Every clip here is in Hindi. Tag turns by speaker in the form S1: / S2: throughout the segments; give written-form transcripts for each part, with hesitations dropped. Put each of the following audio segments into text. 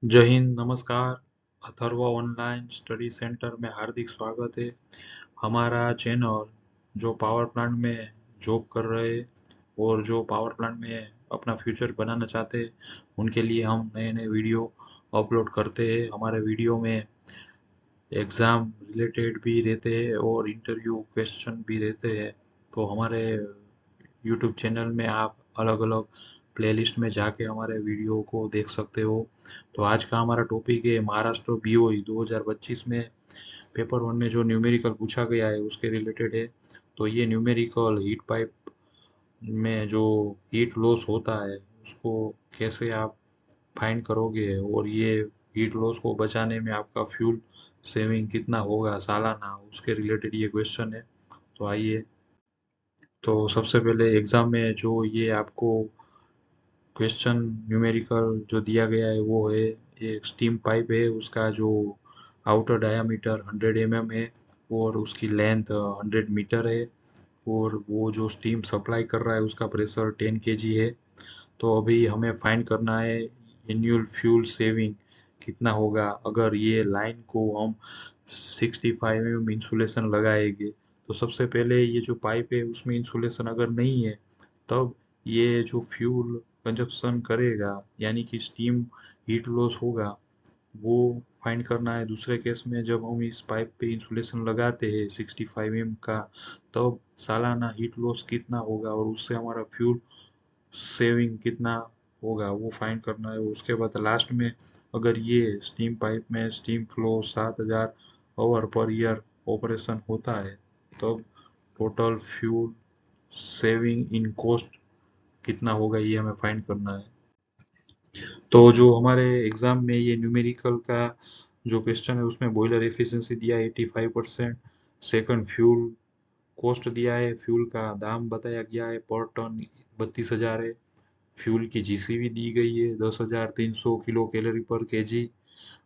S1: जय हिंद, नमस्कार। अथर्व ऑनलाइन स्टडी सेंटर में हार्दिक स्वागत है। हमारा चैनल जो पावर प्लांट में जॉब कर रहे और जो पावर प्लांट में अपना फ्यूचर बनाना चाहते हैं, उनके लिए हम नए नए वीडियो अपलोड करते हैं। हमारे वीडियो में एग्ज़ाम रिलेटेड भी रहते हैं और इंटरव्यू क्वेश्चन भी रहते हैं। तो हमारे यूट्यूब चैनल में आप अलग अलग प्लेलिस्ट में जाके हमारे वीडियो को देख सकते हो। तो आज का हमारा टॉपिक है महाराष्ट्र बीओई 2025 में पेपर वन में जो न्यूमेरिकल पूछा गया है उसके रिलेटेड है। तो ये न्यूमेरिकल हीट पाइप में जो हीट लॉस होता है उसको कैसे आप फाइंड करोगे और ये हीट लॉस को बचाने में आपका फ्यूल सेविंग कितना होगा सालाना, उसके रिलेटेड ये क्वेश्चन है। तो आइए, तो सबसे पहले एग्जाम में जो ये आपको क्वेश्चन न्यूमेरिकल जो दिया गया है वो है, एक स्टीम पाइप है, उसका जो आउटर डायामीटर 100 mm है और उसकी लेंथ 100 मीटर है और वो जो स्टीम सप्लाई कर रहा है उसका प्रेशर 10 kg है। तो अभी हमें फाइंड करना है एनुअल फ्यूल सेविंग कितना होगा अगर ये लाइन को हम 65 mm इंसुलेशन लगाएंगे। तो सबसे पहले ये जो पाइप है उसमें इंसुलेशन अगर नहीं है तब ये जो फ्यूल कंजप्शन करेगा यानी कि स्टीम हीट लॉस होगा वो फाइंड करना है। दूसरे केस में जब हम इस पाइप पे इंसुलेशन लगाते हैं 65 mm का, तब सालाना हीट लॉस कितना होगा और उससे हमारा फ्यूल सेविंग कितना होगा वो फाइंड करना है। उसके बाद लास्ट में अगर ये स्टीम पाइप में steam flow 7000 hour per year operation होता है तब total fuel saving in cost कितना होगा ये हमें फाइंड करना है। तो जो हमारे एग्जाम में ये न्यूमेरिकल का जो क्वेश्चन है उसमें बॉयलर एफिशिएंसी दिया है 85%। सेकंड, फ्यूल कॉस्ट दिया है, फ्यूल का दाम बताया गया है पर टन 32,000 है। फ्यूल की जीसीवी दी गई है 10,300 किलो कैलोरी पर केजी।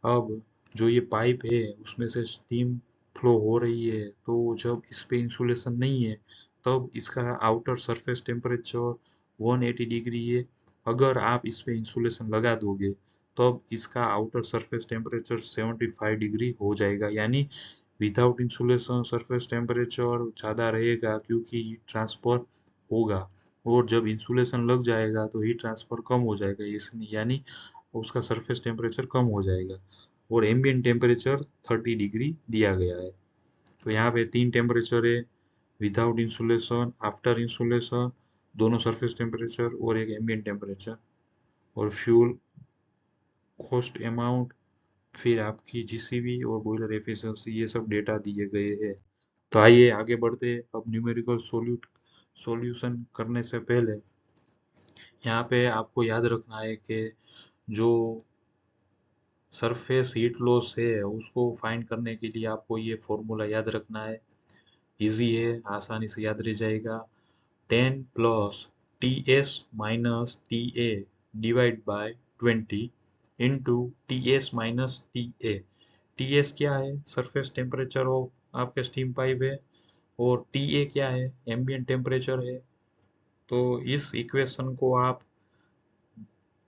S1: अब जो ये पाइप है उसमें से स्टीम फ्लो हो रही है, तो जब इस पे इंसुलेशन नहीं है तब इसका आउटर सरफेस टेम्परेचर 180 डिग्री है। अगर आप इस पे इंसुलेशन लगा दोगे तब इसका आउटर सरफेस टेम्परेचर 75 डिग्री हो जाएगा, यानी विदाउट इंसुलेशन सरफेस टेम्परेचर ज़्यादा रहेगा क्योंकि हीट ट्रांसफर होगा और जब इंसुलेशन लग जाएगा तो हीट ट्रांसफर कम हो जाएगा, इसमें यानी उसका सरफेस टेम्परेचर कम हो जाएगा। और एम्बिएंट टेम्परेचर 30 डिग्री दिया गया है। तो यहाँ पे तीन टेम्परेचर है, विदाउट इंसुलेशन, आफ्टर इंसुलेशन, दोनों सरफेस टेम्परेचर और एक एम्बिएंट टेम्परेचर। और फ्यूल कॉस्ट अमाउंट, फिर आपकी जीसीबी और बॉयलर एफिशिएंसी, ये सब डेटा दिए गए हैं। तो आइए आगे बढ़ते हैं। अब न्यूमेरिकल सॉल्यूशन करने से पहले यहाँ पे आपको याद रखना है कि जो सरफेस हीट लॉस है उसको फाइंड करने के लिए आपको ये फॉर्मूला याद रखना है। इजी है, आसानी से याद रह जाएगा। 10 plus T S minus T A divide by 20 into T S minus T A. T S क्या है? सरफेस टेम्परेचर ऑफ आपके स्टीम पाइप है। और टी ए क्या है? एम्बिएंट टेम्परेचर है। तो इस इक्वेशन को आप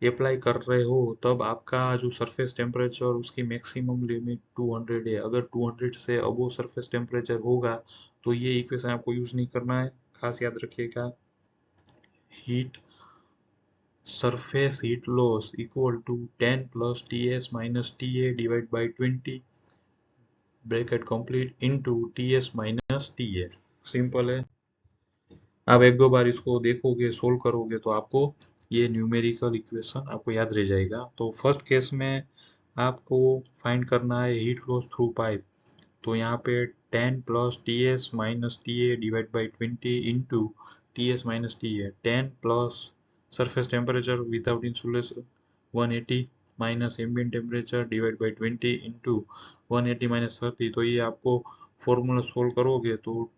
S1: अप्लाई कर रहे हो तब आपका जो सरफेस टेम्परेचर उसकी मैक्सिमम लिमिट 200 है। अगर 200 से अबो सरफेस टेम्परेचर होगा तो ये इक्वेशन आपको यूज नहीं करना है, खास याद रखिएगा। Heat surface heat loss equal to 10 plus T S minus T A divide by 20 bracket complete into T S minus T A. Simple है। आप एक दो बार इसको देखोगे, सोल्व करोगे तो आपको ये न्यूमेरिकल इक्वेशन आपको याद रह जाएगा। तो फर्स्ट केस में आपको फाइंड करना है हीट लॉस थ्रू पाइप। तो यहाँ पे 10 plus T S minus T A divide by 20 into T S minus T A. 10 plus surface temperature without insulation 180 minus ambient temperature divide by 20 into 180 minus 30। तो ये आपको फॉर्मूला सोल्व करोगे तो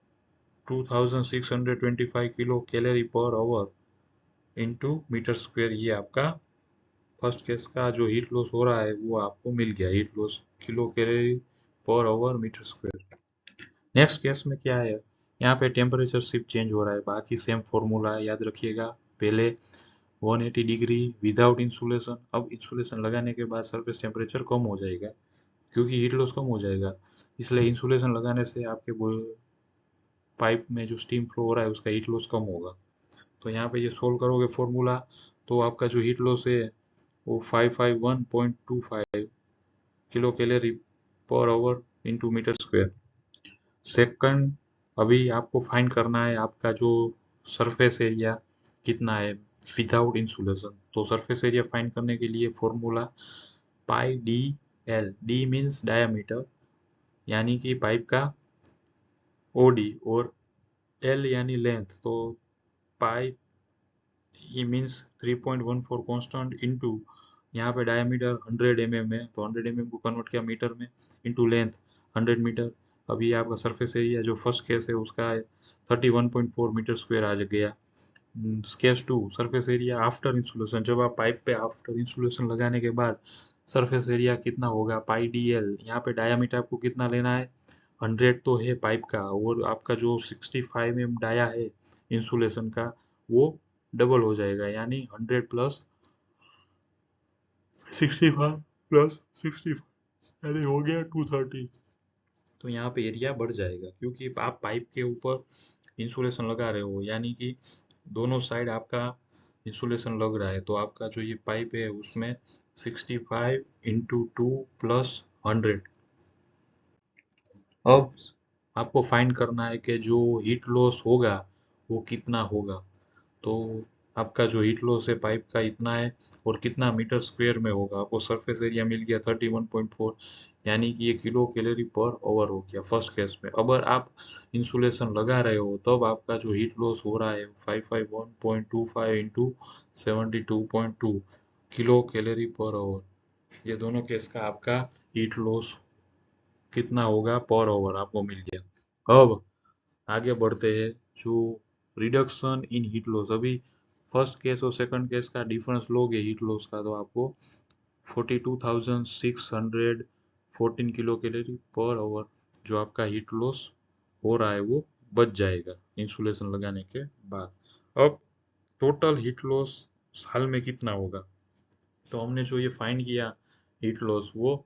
S1: 2625 kilo calorie per hour into metre square, ये आपका फर्स्ट केस का जो हीट लॉस हो रहा है वो आपको मिल गया। Heat loss kilo calorie per hour metre square. Next case में क्या है, यहाँ पे टेम्परेचर सिर्फ चेंज हो रहा है, बाकी सेम फॉर्मूला है, याद रखिएगा। पहले 180 डिग्री विदाउट इंसुलेशन। अब इंसुलेशन लगाने के बाद सरफेस टेम्परेचर कम हो जाएगा क्योंकि हीट लॉस कम हो जाएगा, इसलिए इंसुलेशन लगाने से आपके पाइप में जो स्टीम फ्लो हो रहा है उसका हीट लॉस कम होगा। तो यहाँ पे ये सोल्व करोगे फॉर्मूला, तो आपका जो हीट लॉस है वो 551.25 kilo calorie per hour into metre square. Second, अभी आपको फाइंड करना है आपका जो सरफेस एरिया कितना है विदाउट इंसुलेशन। तो सरफेस एरिया फाइंड करने के लिए formula pi d l, d means diameter यानी कि पाइप का ओडी, और एल यानी लेंथ। तो पाई ये मीन्स 3.14 कांस्टेंट इंटू यहाँ पे डायमीटर 100 mm है, तो 100 mm को कन्वर्ट किया मीटर में, इंटू लेंथ 100 मीटर। अभी आपका सरफेस एरिया जो फर्स्ट केस है उसका 31.4 मीटर स्क्वायर आ गया। Case two, surface area after insulation, जब आप पाइप पे आफ्टर इंसुलेशन लगाने के बाद सरफेस एरिया कितना होगा, पाई डी एल। यहाँ पे डायामीटर आपको कितना लेना है, 100 तो है पाइप का, और आपका जो 65 mm डाया है इंसुलेशन का वो डबल हो जाएगा, यानी 100 प्लस 65 प्लस 65 यानी हो गया 230। तो यहाँ पे एरिया बढ़ जाएगा क्योंकि आप पाइप के ऊपर इंसुलेशन लगा रहे हो, यानी कि दोनों साइड आपका इंसुलेशन लग रहा है। तो आपका जो ये पाइप है उसमें 65 इंटू 2 प्लस 100। अब आपको फाइंड करना है कि जो हीट लॉस होगा वो कितना होगा। तो आपका जो हीट लॉस है पाइप का इतना है, और कितना मीटर स्क्वायर में होगा। आपको सरफेस एरिया मिल गया 31.4, यानी कि ये किलो कैलोरी पर आवर हो गया फर्स्ट केस में। अगर आप इंसुलेशन लगा रहे हो तब आपका जो हीट लॉस हो रहा है 551.25 into 72.2 kilo calorie per our. ये दोनों केस का आपका हीट लॉस कितना होगा पर आवर आपको मिल गया। अब आगे बढ़ते हैं, जो रिडक्शन इन हीट लॉस। अभी फर्स्ट केस और सेकंड केस का डिफरेंस लोगे हीट लॉस का, तो आपको 42,614 किलो कैलोरी पर आवर जो आपका हीट लॉस हो रहा है वो बच जाएगा इंसुलेशन लगाने के बाद। अब टोटल हीट लॉस साल में कितना होगा, तो हमने जो ये फाइंड किया हीट लॉस वो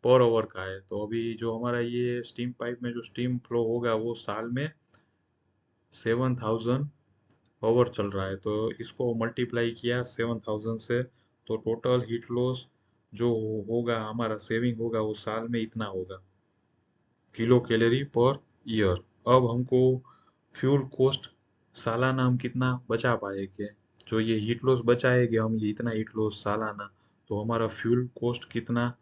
S1: पर आवर का है। तो अभी जो हमारा ये स्टीम पाइप में जो स्टीम फ्लो होगा वो साल में 7,000 ओवर चल रहा है, तो इसको मल्टीप्लाई किया 7,000 से, तो टोटल हीट लॉस जो होगा हमारा सेविंग होगा वो साल में इतना होगा किलो कैलोरी पर ईयर। अब हमको फ्यूल कॉस्ट सालाना हम कितना बचा पाएंगे, जो ये हीट लॉस बचाएंगे हम ये इतना हीट लॉस सालाना, तो हमारा फ्यूल कॉस्ट कितना,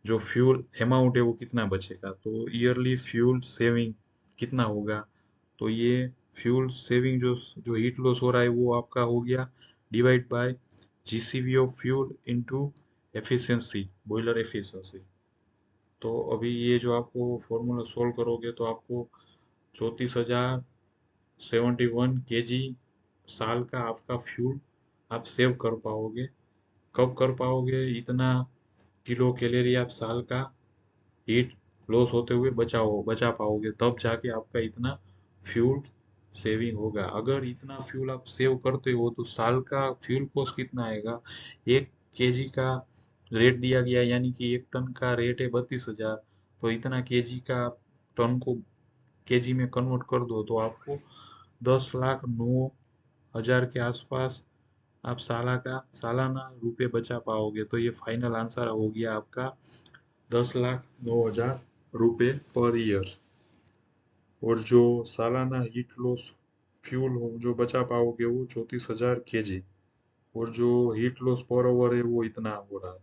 S1: जो फ्यूल अमाउंट है वो कितना बचेगा, तो ईयरली फ्यूल सेविंग कितना होगा। तो ये फ्यूल सेविंग जो जो हीट लॉस हो रहा है वो आपका हो गया divide by GCV of fuel into efficiency, boiler efficiency. तो अभी ये जो आपको फॉर्मूला सोल्व करोगे तो आपको 34,071 kg साल का आपका फ्यूल आप सेव कर पाओगे। कब कर पाओगे इतना किलो कैलोरी आप साल का हीट लॉस होते हुए बचा पाओगे, तब जाके आपका इतना फ्यूल सेविंग होगा। अगर इतना फ्यूल आप सेव करते हो तो साल का फ्यूल कॉस्ट कितना आएगा, 1 kg का रेट दिया गया, यानी कि 1 टन का रेट है 32,000, तो इतना केजी का टन को केजी में कन्वर्ट कर दो तो आपको 10,09,000 के आसपास आप सालाना रुपए बचा पाओगे। तो ये फाइनल आंसर हो गया आपका 10,09,000 रुपए पर ईयर। और जो सालाना हीट लॉस फ्यूल हो जो बचा पाओगे वो 34,000 kg, और जो हीट लॉस पर आवर है वो इतना हो रहा है।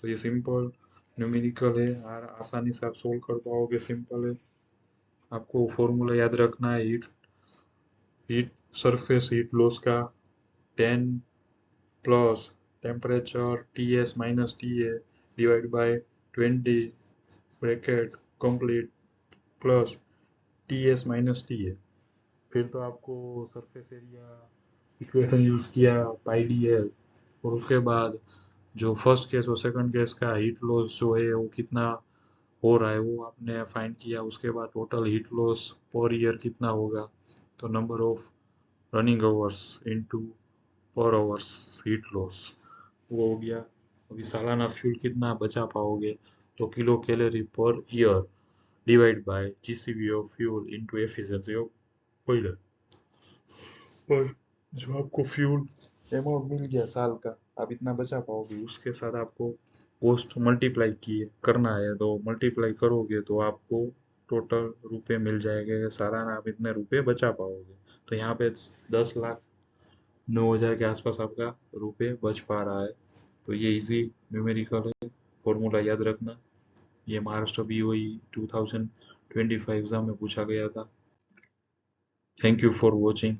S1: तो ये सिंपल न्यूमेरिकल है, आसानी से आप सोल्व कर पाओगे, सिंपल है। आपको फॉर्मूला याद रखना है heat heat surface heat loss का 10 plus temperature T S minus T A divide by 20 bracket complete plus T S minus T ए। फिर तो आपको सरफेस एरिया इक्वेशन यूज किया पाई डी एल, और उसके बाद जो फर्स्ट केस और सेकंड केस का हीट लॉस जो है वो कितना हो रहा है वो आपने फाइंड किया। उसके बाद total heat loss per year कितना होगा, तो number of running hours into पर आवर्स हीट लॉस, वो हो गया। अभी सालाना फ्यूल कितना बचा पाओगे, तो kilo calorie per year divide by GCB of fuel into efficiency of boiler. और जो आपको फ्यूल अमाउंट मिल गया साल का, आप इतना बचा पाओगे, उसके साथ आपको कॉस्ट मल्टीप्लाई किए करना है, तो मल्टीप्लाई करोगे तो आपको टोटल रुपए मिल जाएंगे कि सालाना आप इतने रुपए बचा पाओगे। तो यहाँ पे 10,09,000 के आसपास आपका रुपए बच पा रहा है। तो ये इजी न्यूमेरिकल है, फॉर्मूला याद रखना। ये महाराष्ट्र बीओई 2025 एग्जाम में पूछा गया था। Thank you for watching.